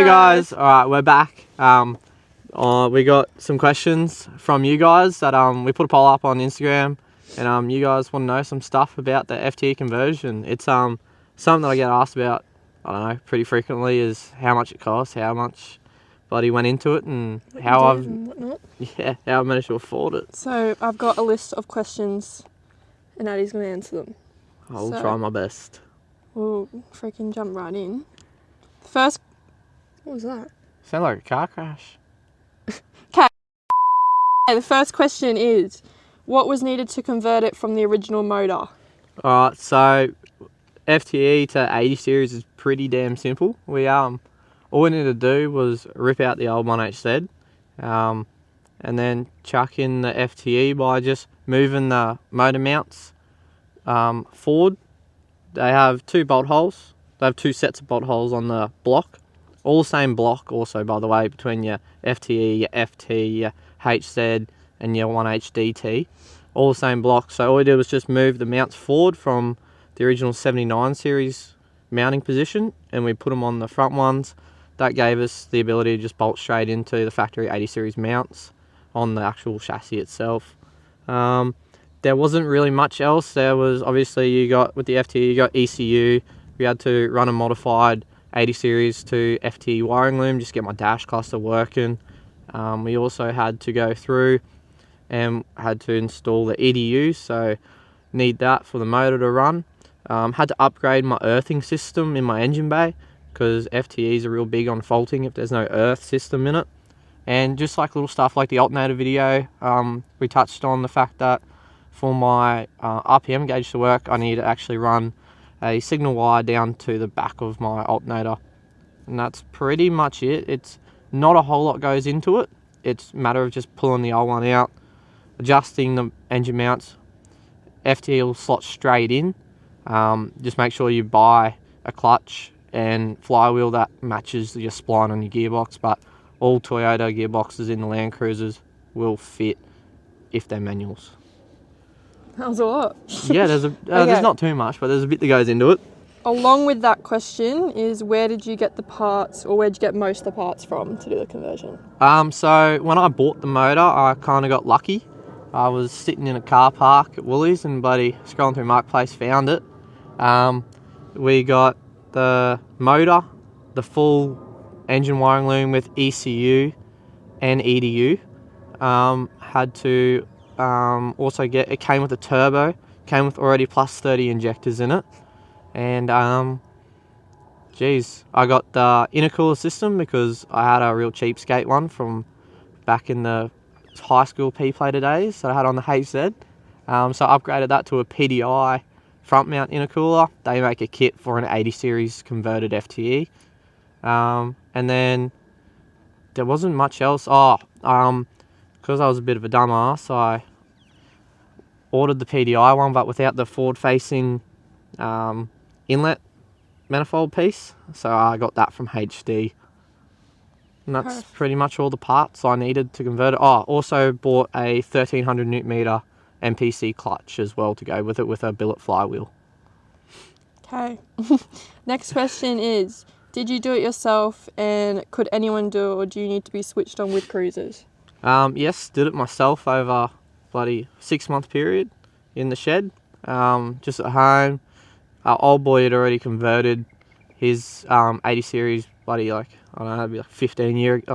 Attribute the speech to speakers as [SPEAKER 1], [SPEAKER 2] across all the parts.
[SPEAKER 1] Hey guys, alright, we're back. We got some questions from you guys that we put a poll up on Instagram, and you guys want to know some stuff about the FTE conversion. It's something that I get asked about, I don't know, pretty frequently, is how much it costs, how much bloody went into it, and how I've managed to afford it.
[SPEAKER 2] So I've got a list of questions, and Addie's going to answer them.
[SPEAKER 1] I'll try my best.
[SPEAKER 2] We'll freaking jump right in. First, what was that?
[SPEAKER 1] Sound like a car crash.
[SPEAKER 2] Okay, the first question is, what was needed to convert it from the original motor?
[SPEAKER 1] Alright, so FTE to 80 series is pretty damn simple. All we needed to do was rip out the old 1HZ, and then chuck in the FTE by just moving the motor mounts forward. They have two bolt holes. They have two sets of bolt holes on the block. All the same block also, by the way, between your FTE, your FT, your HZ and your 1HDT. All the same block. So all we did was just move the mounts forward from the original 79 series mounting position, and we put them on the front ones. That gave us the ability to just bolt straight into the factory 80 series mounts on the actual chassis itself. There wasn't really much else. There was, obviously, with the FTE, you got ECU. We had to run a modified 80 series to FTE wiring loom just to get my dash cluster working. We also had to go through and had to install the EDU, so need that for the motor to run. Had to upgrade my earthing system in my engine bay, because FTEs are real big on faulting if there's no earth system in it. And just like little stuff like the alternator video, we touched on the fact that for my RPM gauge to work, I need to actually run a signal wire down to the back of my alternator. And that's pretty much it. It's not a whole lot goes into it. It's a matter of just pulling the old one out, adjusting the engine mounts. FTE will slot straight in. Just make sure you buy a clutch and flywheel that matches your spline on your gearbox, but all Toyota gearboxes in the Land Cruisers will fit if they're manuals.
[SPEAKER 2] That was a lot.
[SPEAKER 1] Yeah, there's not too much, but there's a bit that goes into it.
[SPEAKER 2] Along with that question is, where did you get the parts, or where did you get most of the parts from to do the conversion? So when I bought the motor, I kind of got lucky. I was sitting in a car park at Woolies and scrolling through Marketplace, found it. We got the motor, the full engine wiring loom with ECU and EDU. Had to also it came with a turbo, came with already plus 30 injectors in it. And I got the intercooler system because I had a real cheapskate one from back in the high school P-plater days that I had on the HZ. So I upgraded that to a PDI front mount intercooler. They make a kit for an 80 series converted FTE. And then there wasn't much else. Because I was a bit of a dumbass, I ordered the PDI one, but without the forward-facing inlet manifold piece. So I got that from HD. And that's pretty much all the parts I needed to convert it. Also bought a 1300 Newton meter MPC clutch as well to go with it, with a billet flywheel. Okay. Next question is, did you do it yourself, and could anyone do it, or do you need to be switched on with cruisers?
[SPEAKER 1] Yes, did it myself over bloody 6-month period in the shed, just at home. Our old boy had already converted his 80 series bloody, I don't know, it'd be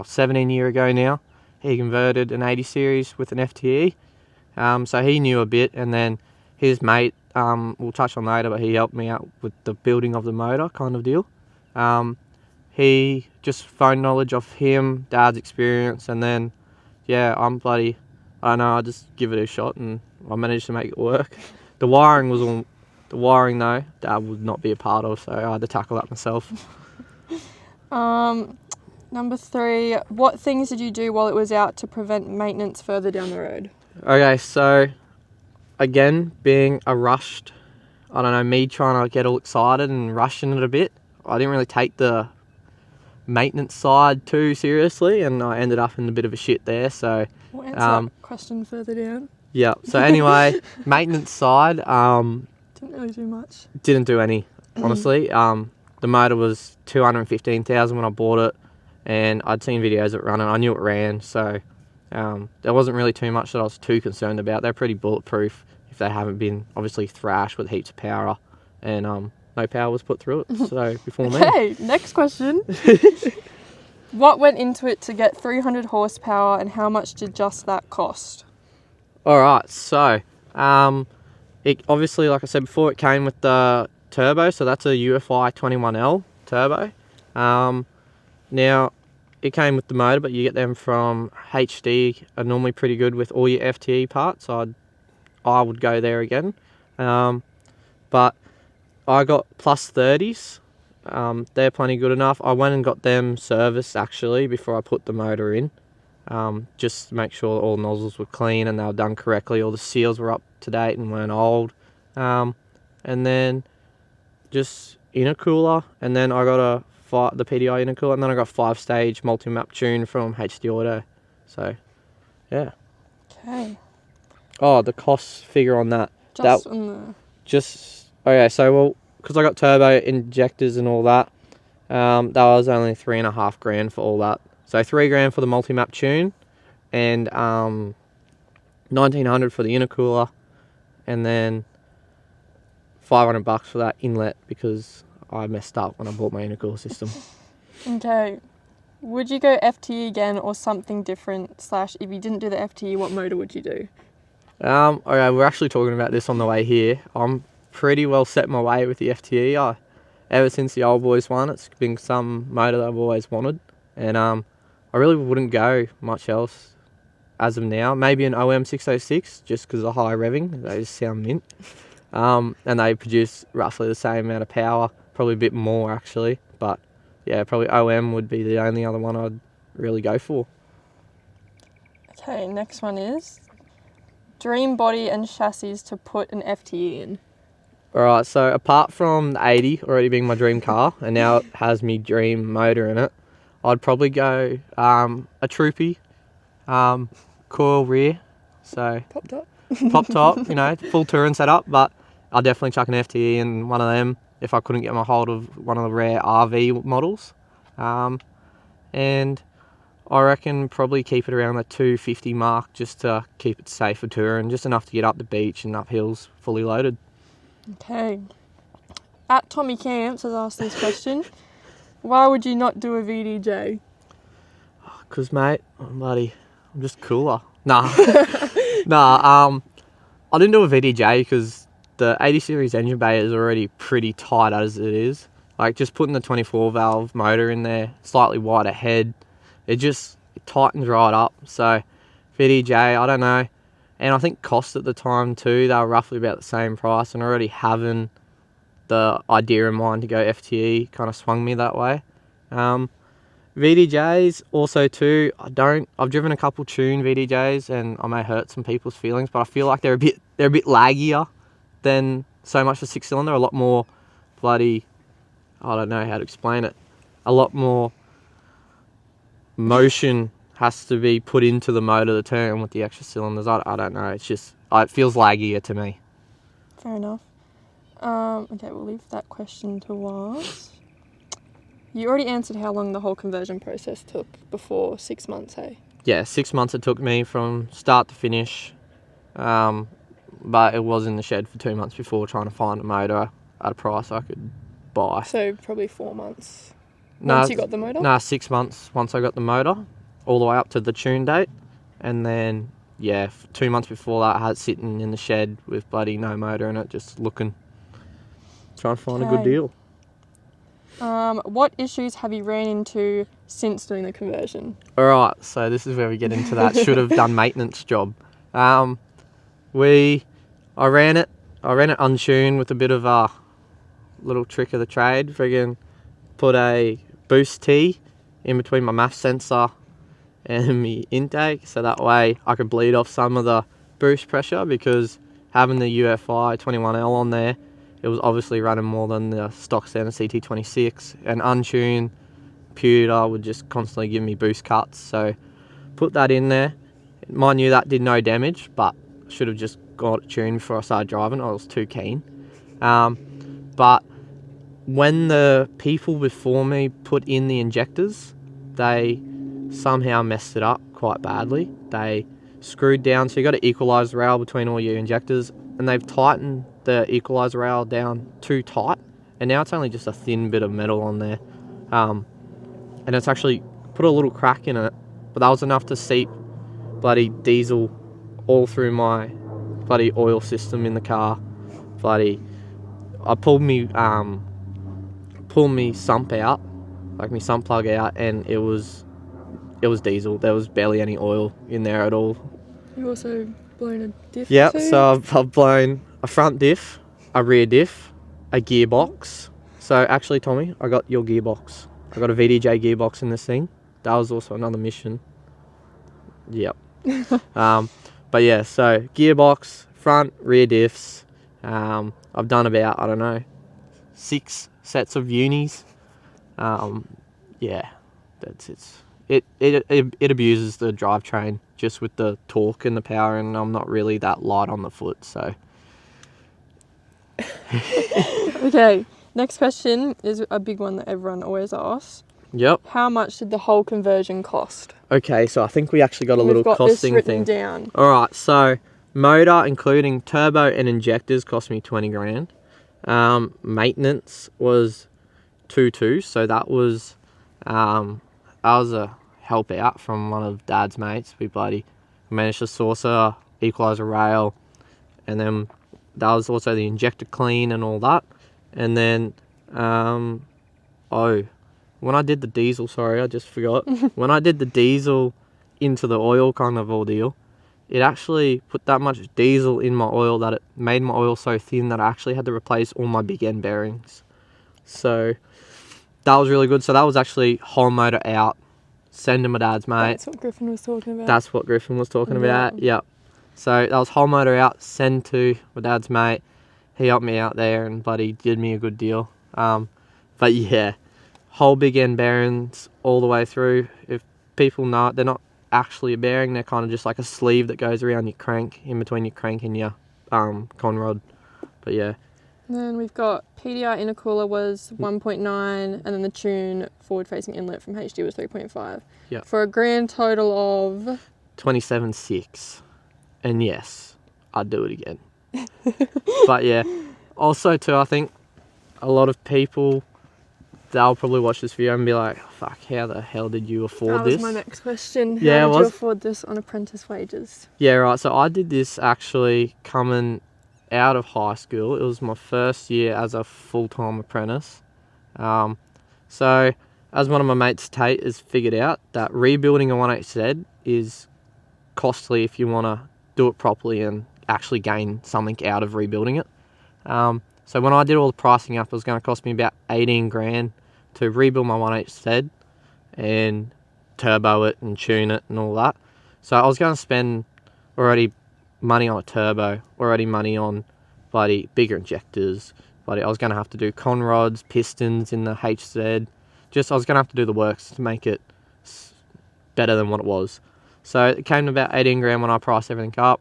[SPEAKER 1] 17 year ago now. He converted an 80 series with an FTE. So he knew a bit, and then his mate, we'll touch on later, but he helped me out with the building of the motor kind of deal. He just phone knowledge of him, Dad's experience, and then I don't know, I just give it a shot and I managed to make it work. The wiring though, Dad would not be a part of, so I had to tackle that myself.
[SPEAKER 2] Number 3, what things did you do while it was out to prevent maintenance further down the road?
[SPEAKER 1] Okay, so again, being a rushed, me trying to get all excited and rushing it a bit, I didn't really take the maintenance side too seriously, and I ended up in a bit of a shit there. So
[SPEAKER 2] we'll answer that question further down.
[SPEAKER 1] Yeah, so anyway, maintenance side,
[SPEAKER 2] didn't really do much.
[SPEAKER 1] Didn't do any, honestly. The motor was $215,000 when I bought it.
[SPEAKER 2] and I'd seen videos of it running. I knew it ran, so there wasn't really too much that I was too concerned about. They're pretty bulletproof if they haven't been obviously thrashed with heaps of power, and no power was put through it. So before me.
[SPEAKER 3] Okay, next question. What went into it to get 300 horsepower, and how much did just that cost?
[SPEAKER 2] All right, so it obviously, like I said before, it came with the turbo, so that's a UFI 21L turbo. Now, it came with the motor, but you get them from HD, are normally pretty good with all your FTE parts, so I would go there again. But I got plus 30s. They're plenty good enough. I went and got them serviced, actually, before I put the motor in. Just to make sure all the nozzles were clean and they were done correctly. All the seals were up to date and weren't old. And then just intercooler, and then I got the PDI intercooler, and then I got 5-stage multi-map tune from HD Auto. So, yeah.
[SPEAKER 3] Okay.
[SPEAKER 2] Oh, the cost figure on that. Okay, so, well, because I got turbo injectors and all that, that was only $3,500 for all that. So $3,000 for the multi-map tune, and $1,900 for the intercooler, and then $500 for that inlet because I messed up when I bought my intercooler system.
[SPEAKER 3] Okay. Would you go FTE again or something different? / if you didn't do the FTE, what motor would you do?
[SPEAKER 2] Okay, we're actually talking about this on the way here. I'm pretty well set my way with the FTE. Ever since the old boys one, it's been some motor that I've always wanted, and I really wouldn't go much else as of now. Maybe an OM 606 just because of the high revving. They just sound mint. And they produce roughly the same amount of power, probably a bit more actually. But yeah, probably OM would be the only other one I'd really go for.
[SPEAKER 3] Okay, next one is dream body and chassis to put an FTE in.
[SPEAKER 2] Alright, so apart from the 80 already being my dream car, and now it has me dream motor in it, I'd probably go a Troopy, coil rear, so pop top, full touring setup, but I'll definitely chuck an FTE in one of them if I couldn't get my hold of one of the rare RV models. And I reckon probably keep it around the 250 mark just to keep it safe for touring, just enough to get up the beach and up hills fully loaded.
[SPEAKER 3] Okay. At Tommy Camps has asked this question. Why would you not do a VDJ?
[SPEAKER 2] Because, mate, I'm just cooler. Nah. I didn't do a VDJ because the 80 series engine bay is already pretty tight as it is. Like, just putting the 24 valve motor in there, slightly wider head, it tightens right up. So, VDJ, I don't know. And I think cost at the time too, they were roughly about the same price, and already having the idea in mind to go FTE kind of swung me that way. VDJs also too, I've driven a couple tune VDJs, and I may hurt some people's feelings, but I feel like they're a bit laggier than so much the 6-cylinder, a lot more bloody, I don't know how to explain it, a lot more motion has to be put into the motor to turn with the extra cylinders. I don't know, it's just, it feels laggier to me.
[SPEAKER 3] Fair enough. Okay, we'll leave that question to last. You already answered how long the whole conversion process took before, 6 months, hey?
[SPEAKER 2] Yeah, 6 months it took me from start to finish, but it was in the shed for 2 months before trying to find a motor at a price I could buy.
[SPEAKER 3] So probably 4 months once you got the motor?
[SPEAKER 2] Nah, 6 months once I got the motor, all the way up to the tune date, and then, yeah, 2 months before that I had it sitting in the shed with bloody no motor in it, just looking, trying to find a good deal.
[SPEAKER 3] What issues have you ran into since doing the conversion?
[SPEAKER 2] Alright, so this is where we get into that should have done maintenance job. I ran it untuned with a bit of a little trick of the trade. Friggin' put a boost T in between my MAF sensor and my intake, so that way I could bleed off some of the boost pressure, because having the UFI 21L on there, it was obviously running more than the stock standard CT26, and untuned pewter would just constantly give me boost cuts. So put that in there. Mind you, that did no damage, but should have just got it tuned before I started driving. I was too keen. But when the people before me put in the injectors, they somehow messed it up quite badly. They screwed down, so you got to equalise the rail between all your injectors, and they've tightened the equaliser rail down too tight, and now it's only just a thin bit of metal on there, and it's actually put a little crack in it, but that was enough to seep bloody diesel all through my bloody oil system in the car. I pulled me sump out, like me sump plug out, and it was diesel. There was barely any oil in there at all.
[SPEAKER 3] You also blown a diff
[SPEAKER 2] Yep,
[SPEAKER 3] too?
[SPEAKER 2] so I've blown a front diff, a rear diff, a gearbox. So actually, Tommy, I got your gearbox. I got a VDJ gearbox in this thing. That was also another mission. Yep. But yeah, so gearbox, front, rear diffs. I've done about, I don't know, 6 sets of unis. Yeah, that's it. It abuses the drivetrain just with the torque and the power, and I'm not really that light on the foot, so.
[SPEAKER 3] Okay, next question is a big one that everyone always asks.
[SPEAKER 2] Yep.
[SPEAKER 3] How much did the whole conversion cost?
[SPEAKER 2] Okay, so I think we actually got a little
[SPEAKER 3] We've got
[SPEAKER 2] costing
[SPEAKER 3] this written
[SPEAKER 2] thing.
[SPEAKER 3] down.
[SPEAKER 2] All right, so motor, including turbo and injectors, cost me 20 grand. Maintenance was 2.2, so that was a help out from one of Dad's mates. We managed to source a equaliser rail, and then that was also the injector clean and all that. And then when I did the diesel, sorry, I just forgot. When I did the diesel into the oil kind of ordeal, it actually put that much diesel in my oil that it made my oil so thin that I actually had to replace all my big end bearings. So that was really good. So that was actually whole motor out, send to my dad's mate.
[SPEAKER 3] That's what Griffin was talking about.
[SPEAKER 2] That's what Griffin was talking about, yep. So that was whole motor out, send to my dad's mate. He helped me out there and bloody did me a good deal. But yeah, whole big end bearings all the way through. If people know it, they're not actually a bearing, they're kind of just like a sleeve that goes around your crank, in between your crank and your conrod. But yeah.
[SPEAKER 3] And then we've got PDI intercooler was 1.9, and then the tune forward facing inlet from HD was 3.5.
[SPEAKER 2] Yeah.
[SPEAKER 3] For a grand total of
[SPEAKER 2] 27.6. And yes, I'd do it again. But yeah, also too, I think a lot of people, they'll probably watch this video and be like, fuck, how the hell did you afford this?
[SPEAKER 3] That was my next question.
[SPEAKER 2] Yeah,
[SPEAKER 3] How
[SPEAKER 2] it
[SPEAKER 3] did you
[SPEAKER 2] was.
[SPEAKER 3] afford this on apprentice wages?
[SPEAKER 2] Yeah, right. So I did this actually coming out of high school. It was my first year as a full-time apprentice. So as one of my mates, Tate, has figured out, that rebuilding a 1HZ is costly if you want to do it properly and actually gain something out of rebuilding it. So when I did all the pricing up, it was going to cost me about 18 grand to rebuild my 1HZ and turbo it and tune it and all that. So I was going to spend already money on a turbo, already money on bloody bigger injectors. Bloody, I was going to have to do conrods, pistons in the HZ. I was going to have to do the works to make it better than what it was. So it came to about 18 grand when I priced everything up.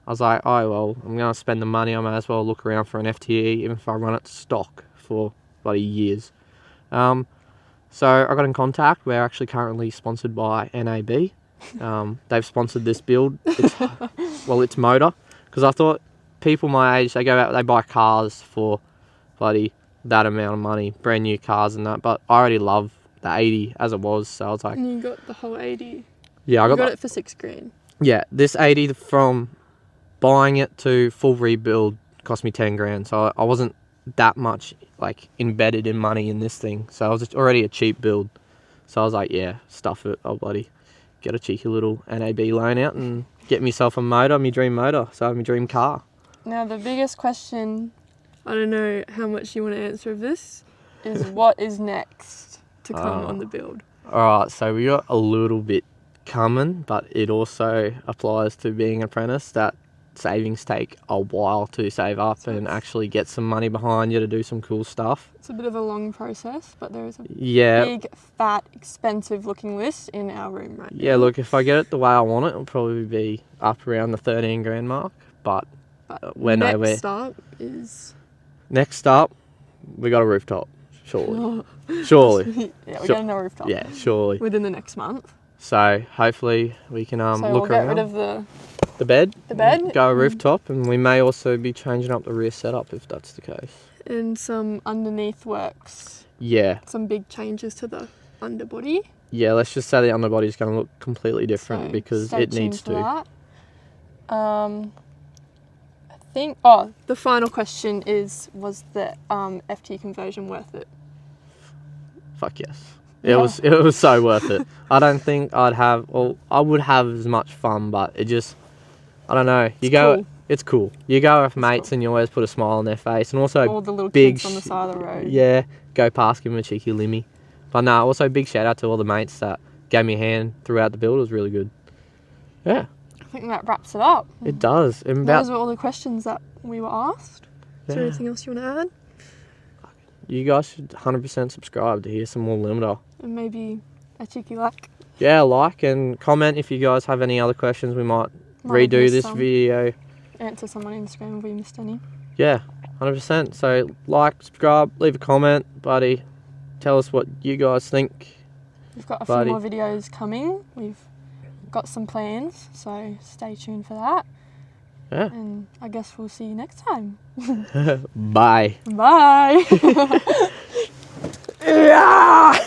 [SPEAKER 2] I was like, oh, well, I'm going to spend the money. I may as well look around for an FTE, even if I run it stock for bloody years. So I got in contact. We're actually currently sponsored by NAB. They've sponsored this build. It's motor. Because I thought people my age, they go out, they buy cars for bloody that amount of money, brand new cars and that. But I already love the 80 as it was. So I was like,
[SPEAKER 3] And you got the whole 80.
[SPEAKER 2] yeah, I
[SPEAKER 3] got it for 6 grand.
[SPEAKER 2] Yeah, this 80 from buying it to full rebuild cost me 10 grand. So I wasn't that much like embedded in money in this thing. So I was already a cheap build. So I was like, yeah, stuff it. I'll bloody get a cheeky little NAB loan out and get myself a motor, my dream motor. So I have my dream car.
[SPEAKER 3] Now the biggest question, I don't know how much you want to answer of this, is what is next to come on the build?
[SPEAKER 2] Alright, so we got a little bit coming, but it also applies to being an apprentice, that savings take a while to save up and actually get some money behind you to do some cool stuff.
[SPEAKER 3] It's a bit of a long process, but there is a
[SPEAKER 2] Yeah.
[SPEAKER 3] big, fat, expensive looking list in our room right now.
[SPEAKER 2] Yeah, look, if I get it the way I want it, it'll probably be up around the 13 grand mark, but we're nowhere.
[SPEAKER 3] Next up is...
[SPEAKER 2] Next up, we got a rooftop. Surely. Surely.
[SPEAKER 3] Yeah, we're
[SPEAKER 2] Sure.
[SPEAKER 3] getting a rooftop.
[SPEAKER 2] Yeah, surely.
[SPEAKER 3] Within the next month.
[SPEAKER 2] So hopefully we can
[SPEAKER 3] So we'll
[SPEAKER 2] look
[SPEAKER 3] get
[SPEAKER 2] around.
[SPEAKER 3] rid of the
[SPEAKER 2] bed.
[SPEAKER 3] bed.
[SPEAKER 2] Go rooftop, and we may also be changing up the rear setup if that's the case.
[SPEAKER 3] And some underneath works.
[SPEAKER 2] Yeah.
[SPEAKER 3] Some big changes to the underbody.
[SPEAKER 2] Yeah, let's just say the underbody is going to look completely different
[SPEAKER 3] So
[SPEAKER 2] because
[SPEAKER 3] stay
[SPEAKER 2] it needs
[SPEAKER 3] tuned for
[SPEAKER 2] to.
[SPEAKER 3] that. I think. The final question is: was the FTE conversion worth it?
[SPEAKER 2] Fuck yes.
[SPEAKER 3] Yeah.
[SPEAKER 2] It was so worth it. I don't think I would have as much fun, but it just, I don't know.
[SPEAKER 3] Cool.
[SPEAKER 2] It's cool. You go with mates
[SPEAKER 3] cool.
[SPEAKER 2] and you always put a smile on their face, and also
[SPEAKER 3] All the little
[SPEAKER 2] big
[SPEAKER 3] kids on the side of the road.
[SPEAKER 2] Yeah, go past, give them a cheeky limmy. But no, also big shout out to all the mates that gave me a hand throughout the build. It was really good. Yeah,
[SPEAKER 3] I think that wraps it up.
[SPEAKER 2] it does. And
[SPEAKER 3] Those were all the questions that we were asked. Is there
[SPEAKER 2] Yeah.
[SPEAKER 3] anything else you want to add?
[SPEAKER 2] You guys should 100% subscribe to hear some more limiter.
[SPEAKER 3] And maybe a cheeky like.
[SPEAKER 2] Yeah, like and comment if you guys have any other questions. We might
[SPEAKER 3] Might have
[SPEAKER 2] redo
[SPEAKER 3] missed
[SPEAKER 2] this
[SPEAKER 3] some.
[SPEAKER 2] video.
[SPEAKER 3] Answer some on Instagram if we missed any.
[SPEAKER 2] Yeah, 100%. So like, subscribe, leave a comment, buddy. Tell us what you guys think.
[SPEAKER 3] We've got a
[SPEAKER 2] Buddy.
[SPEAKER 3] few more videos coming. We've got some plans, so stay tuned for that.
[SPEAKER 2] Yeah.
[SPEAKER 3] And I guess we'll see you next time.
[SPEAKER 2] Bye.
[SPEAKER 3] Bye.
[SPEAKER 2] Yeah.